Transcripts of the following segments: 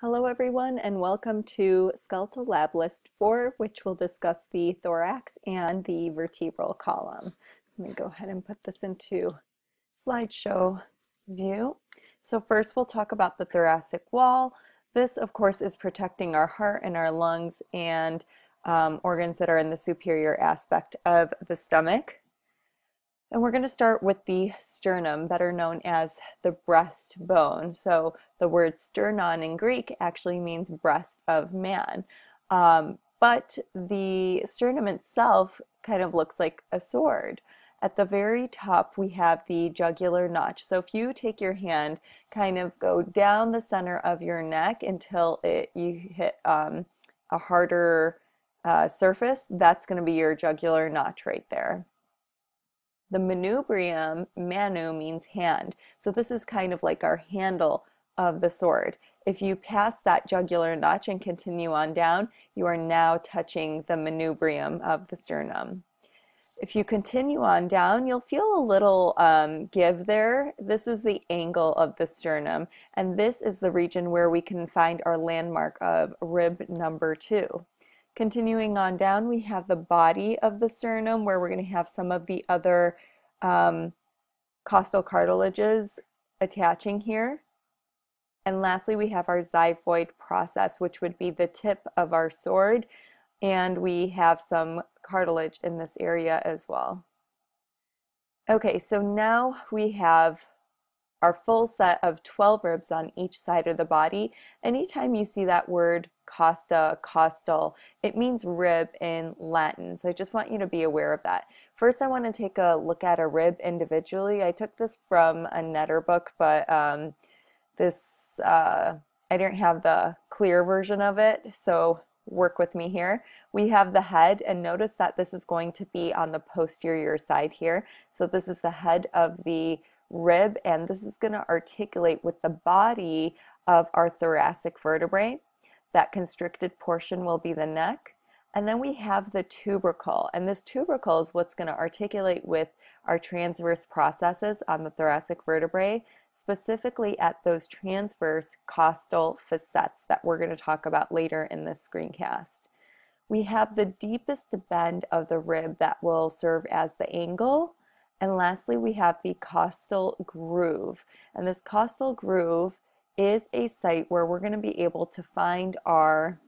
Hello everyone and welcome to Skeletal Lab List 4, which will discuss the thorax and the vertebral column. Let me go ahead and put this into slideshow view. So first we'll talk about the thoracic wall. This of course is protecting our heart and our lungs and organs that are in the superior aspect of the stomach. And we're going to start with the sternum, better known as the breastbone. So the word sternon in Greek actually means breast of man. But the sternum itself kind of looks like a sword. At the very top, we have the jugular notch. So if you take your hand, kind of go down the center of your neck until you hit a harder surface, that's going to be your jugular notch right there. The manubrium, manu means hand. So this is kind of like our handle of the sword. If you pass that jugular notch and continue on down, you are now touching the manubrium of the sternum. If you continue on down, you'll feel a little give there. This is the angle of the sternum, and this is the region where we can find our landmark of rib number 2. Continuing on down, we have the body of the sternum where we're going to have some of the other costal cartilages attaching here. And lastly, we have our xiphoid process, which would be the tip of our sword. And we have some cartilage in this area as well. Okay, so now we have our full set of 12 ribs on each side of the body. Anytime you see that word costa, costal, it means rib in Latin. So I just want you to be aware of that. First, I want to take a look at a rib individually. I took this from a Netter book, but I didn't have the clear version of it, so work with me here. We have the head, and notice that this is going to be on the posterior side here. So this is the head of the rib, and this is going to articulate with the body of our thoracic vertebrae. That constricted portion will be the neck. And then we have the tubercle, and this tubercle is what's going to articulate with our transverse processes on the thoracic vertebrae, specifically at those transverse costal facets that we're going to talk about later in this screencast. We have the deepest bend of the rib that will serve as the angle. And lastly, we have the costal groove. And this costal groove is a site where we're going to be able to find our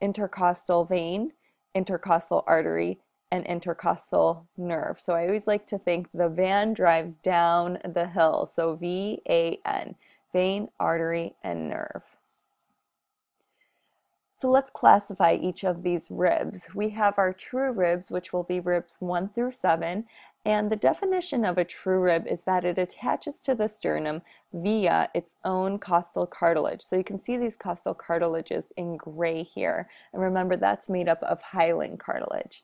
intercostal vein, intercostal artery, and intercostal nerve. So I always like to think the van drives down the hill. So V-A-N, vein, artery, and nerve. So let's classify each of these ribs. We have our true ribs, which will be ribs 1 through 7. And the definition of a true rib is that it attaches to the sternum via its own costal cartilage. So you can see these costal cartilages in gray here. And remember, that's made up of hyaline cartilage.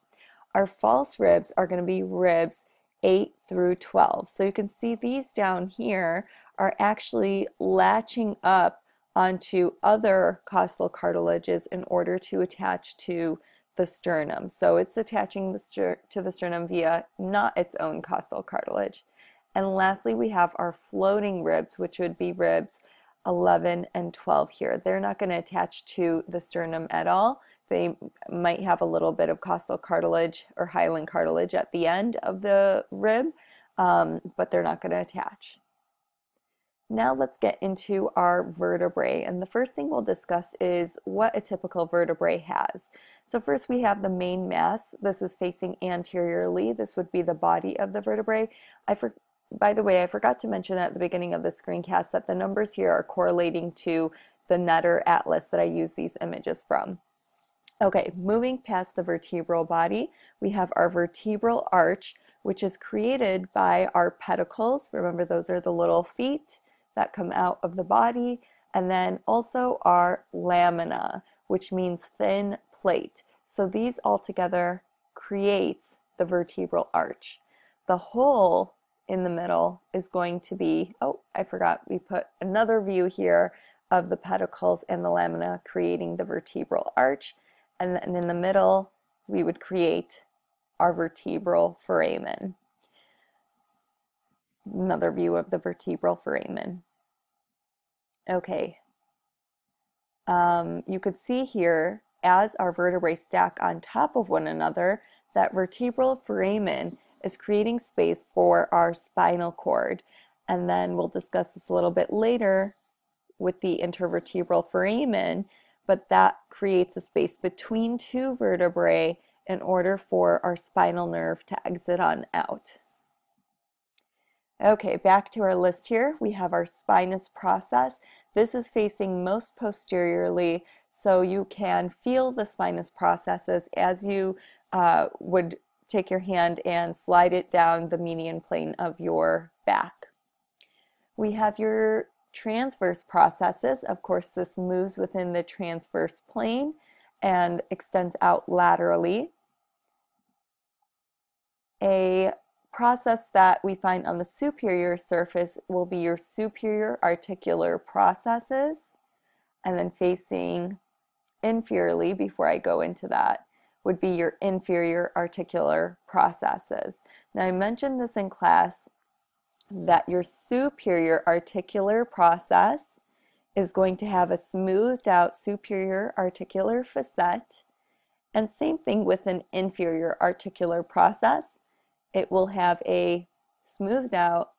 Our false ribs are going to be ribs 8 through 12. So you can see these down here are actually latching up onto other costal cartilages in order to attach to the sternum. So it's attaching to the sternum via not its own costal cartilage. And lastly, we have our floating ribs, which would be ribs 11 and 12 here. They're not going to attach to the sternum at all. They might have a little bit of costal cartilage or hyaline cartilage at the end of the rib, but they're not going to attach. Now let's get into our vertebrae, and the first thing we'll discuss is what a typical vertebrae has. So first we have the main mass. This is facing anteriorly. This would be the body of the vertebrae. By the way, I forgot to mention at the beginning of the screencast that the numbers here are correlating to the Netter atlas that I use these images from. Okay, moving past the vertebral body, we have our vertebral arch, which is created by our pedicles. Remember, those are the little feet that come out of the body, and then also our lamina, which means thin plate. So these all together creates the vertebral arch. The hole in the middle is going to be, oh, I forgot, we put another view here of the pedicles and the lamina creating the vertebral arch, and then in the middle we would create our vertebral foramen. Another view of the vertebral foramen. Okay, you could see here as our vertebrae stack on top of one another that vertebral foramen is creating space for our spinal cord. And then we'll discuss this a little bit later with the intervertebral foramen, but that creates a space between two vertebrae in order for our spinal nerve to exit on out. Okay, back to our list here. We have our spinous process. This is facing most posteriorly, so you can feel the spinous processes as you would take your hand and slide it down the median plane of your back. We have your transverse processes. Of course, this moves within the transverse plane and extends out laterally. A process that we find on the superior surface will be your superior articular processes, and then facing inferiorly, before I go into that, would be your inferior articular processes. Now, I mentioned this in class that your superior articular process is going to have a smoothed out superior articular facet, and same thing with an inferior articular process. It will have a smoothed out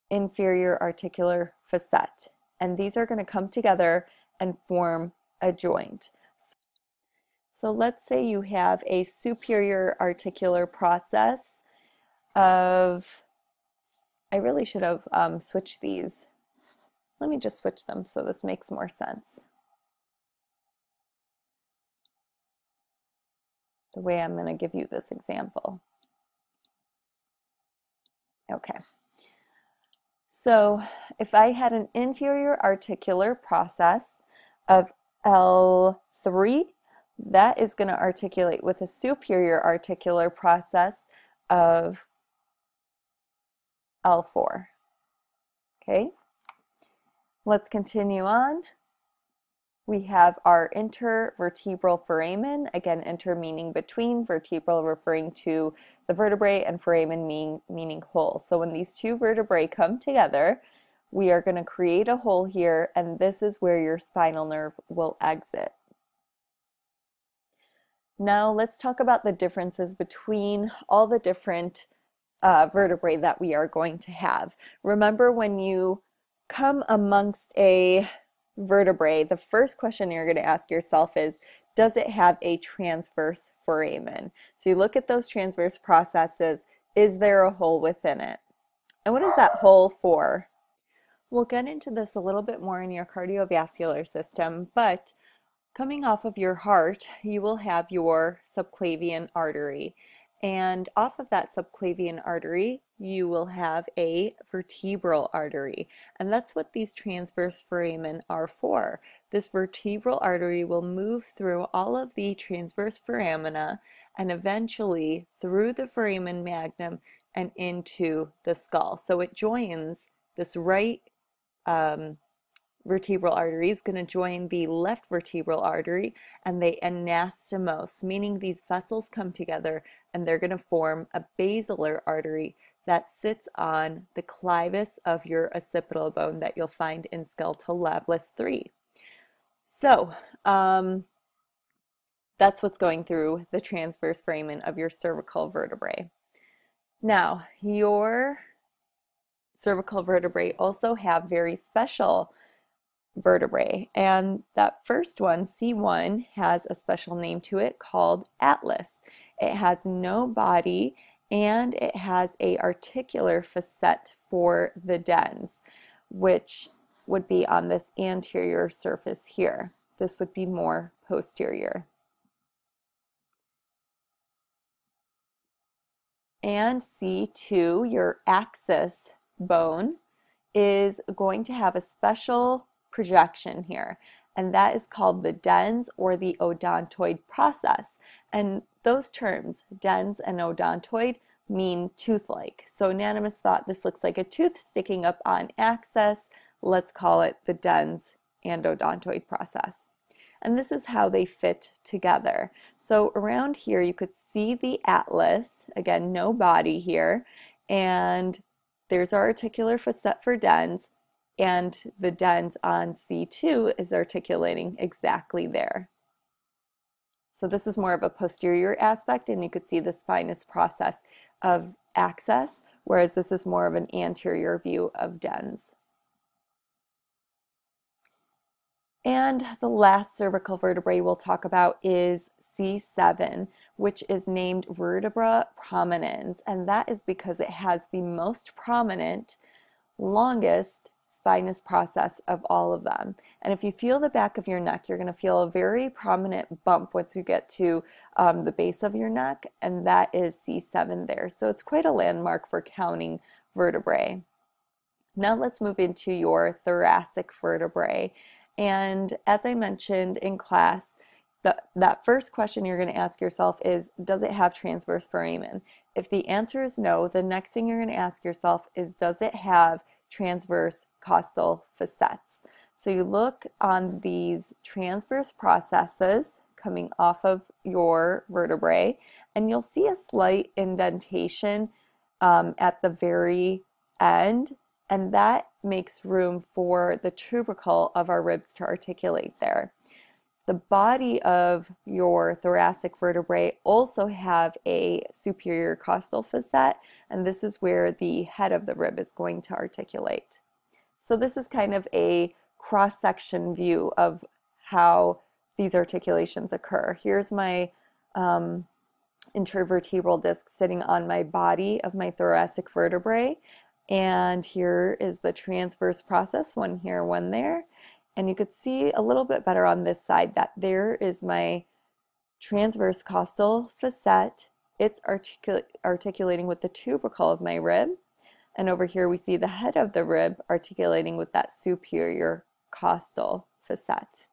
inferior articular facet, and these are going to come together and form a joint. So let's say you have a superior articular process of, I really should have switched these. Let me just switch them so this makes more sense. The way I'm going to give you this example. Okay. So if I had an inferior articular process of L3, that is going to articulate with a superior articular process of L4. Okay, let's continue on. We have our intervertebral foramen, again inter meaning between, vertebral referring to the vertebrae, and foramen meaning hole. So when these two vertebrae come together, we are going to create a hole here, and this is where your spinal nerve will exit. Now let's talk about the differences between all the different vertebrae that we are going to have. Remember, when you come amongst a vertebrae, the first question you're going to ask yourself is, does it have a transverse foramen? So you look at those transverse processes, is there a hole within it? And what is that hole for? We'll get into this a little bit more in your cardiovascular system, but coming off of your heart, you will have your subclavian artery. And off of that subclavian artery, you will have a vertebral artery. And that's what these transverse foramen are for. This vertebral artery will move through all of the transverse foramina and eventually through the foramen magnum and into the skull. So it joins this right vertebral artery is going to join the left vertebral artery, and they anastomose, meaning these vessels come together and they're going to form a basilar artery that sits on the clivus of your occipital bone that you'll find in skeletal lab list 3. So that's what's going through the transverse foramen of your cervical vertebrae. Now, your cervical vertebrae also have very special vertebrae, and that first one, C1, has a special name to it called atlas. It has no body and it has a articular facet for the dens, which would be on this anterior surface here. This would be more posterior. And C2, your axis bone, is going to have a special projection here, and that is called the dens or the odontoid process. And those terms, dens and odontoid, mean tooth-like. So anatomists thought this looks like a tooth sticking up on axis. Let's call it the dens and odontoid process. And this is how they fit together. So around here you could see the atlas, again no body here, and there's our articular facet for dens, and the dens on C2 is articulating exactly there. So this is more of a posterior aspect, and you could see the spinous process of access, whereas this is more of an anterior view of dens. And the last cervical vertebrae we'll talk about is C7, which is named vertebra prominens, and that is because it has the most prominent, longest spinous process of all of them. And if you feel the back of your neck, you're going to feel a very prominent bump once you get to the base of your neck, and that is C7 there. So it's quite a landmark for counting vertebrae. Now let's move into your thoracic vertebrae. And as I mentioned in class, that first question you're going to ask yourself is, does it have transverse foramen? If the answer is no, the next thing you're going to ask yourself is, does it have transverse costal facets? So you look on these transverse processes coming off of your vertebrae, and you'll see a slight indentation at the very end, and that makes room for the tubercle of our ribs to articulate there. The body of your thoracic vertebrae also have a superior costal facet, and this is where the head of the rib is going to articulate. So this is kind of a cross-section view of how these articulations occur. Here's my intervertebral disc sitting on my body of my thoracic vertebrae, and here is the transverse process, one here, one there. And you could see a little bit better on this side that there is my transverse costal facet. It's articulating with the tubercle of my rib. And over here we see the head of the rib articulating with that superior costal facet.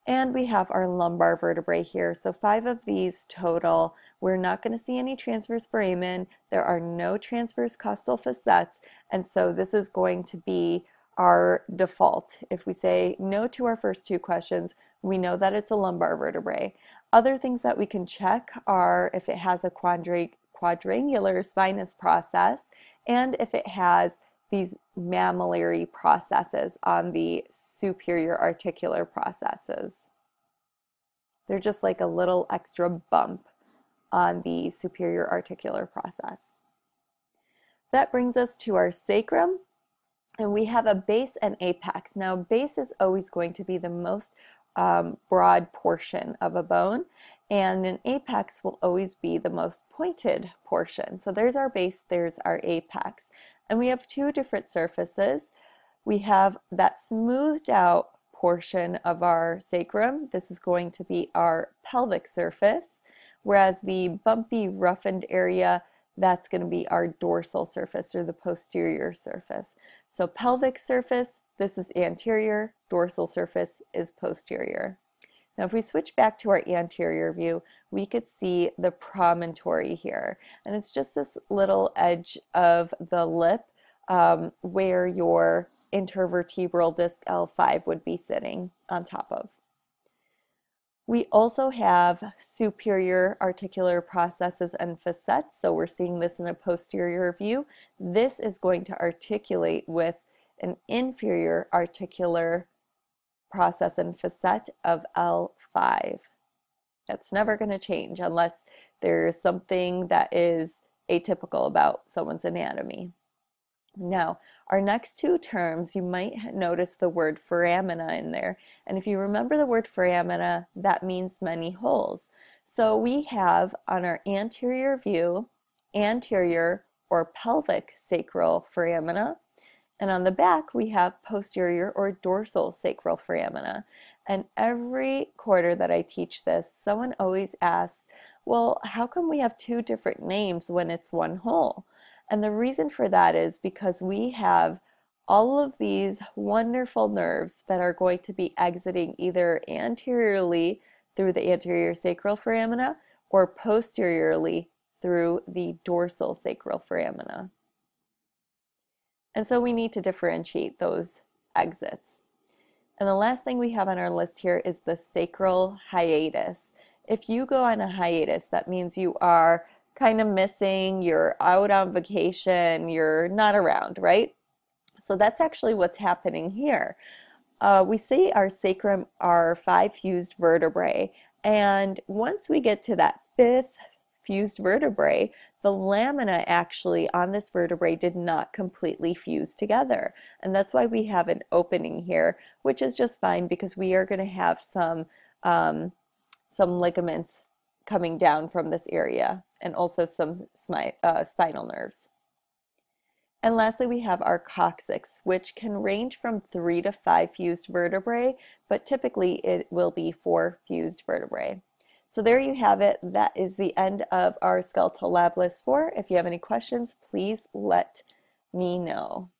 And we have our lumbar vertebrae here. So 5 of these total. We're not going to see any transverse foramen. There are no transverse costal facets. And so this is going to be our default. If we say no to our first 2 questions, we know that it's a lumbar vertebrae. Other things that we can check are if it has a quadrangular spinous process, and if it has these mammillary processes on the superior articular processes. They're just like a little extra bump on the superior articular process. That brings us to our sacrum, and we have a base and apex. Now, base is always going to be the most broad portion of a bone, and an apex will always be the most pointed portion. So there's our base, there's our apex. And we have 2 different surfaces. We have that smoothed out portion of our sacrum. This is going to be our pelvic surface, whereas the bumpy, roughened area, that's going to be our dorsal surface or the posterior surface. So pelvic surface, this is anterior, dorsal surface is posterior. Now if we switch back to our anterior view, we could see the promontory here. And it's just this little edge of the lip where your intervertebral disc L5 would be sitting on top of. We also have superior articular processes and facets, so we're seeing this in a posterior view. This is going to articulate with an inferior articular process and facet of L5. That's never going to change unless there's something that is atypical about someone's anatomy. Now, our next 2 terms, you might notice the word foramina in there. And if you remember the word foramina, that means many holes. So we have on our anterior view, anterior or pelvic sacral foramina. And on the back, we have posterior or dorsal sacral foramina. And every quarter that I teach this, someone always asks, well, how come we have 2 different names when it's one hole? And the reason for that is because we have all of these wonderful nerves that are going to be exiting either anteriorly through the anterior sacral foramina or posteriorly through the dorsal sacral foramina. And so we need to differentiate those exits. And the last thing we have on our list here is the sacral hiatus. If you go on a hiatus, that means you are kind of missing, you're out on vacation, you're not around, right? So that's actually what's happening here. We see our sacrum are 5 fused vertebrae, and once we get to that 5th fused vertebrae, the lamina actually on this vertebrae did not completely fuse together. And that's why we have an opening here, which is just fine because we are going to have some ligaments coming down from this area and also some spinal nerves. And lastly, we have our coccyx, which can range from 3 to 5 fused vertebrae, but typically it will be 4 fused vertebrae. So there you have it. That is the end of our skeletal lab list 4. If you have any questions, please let me know.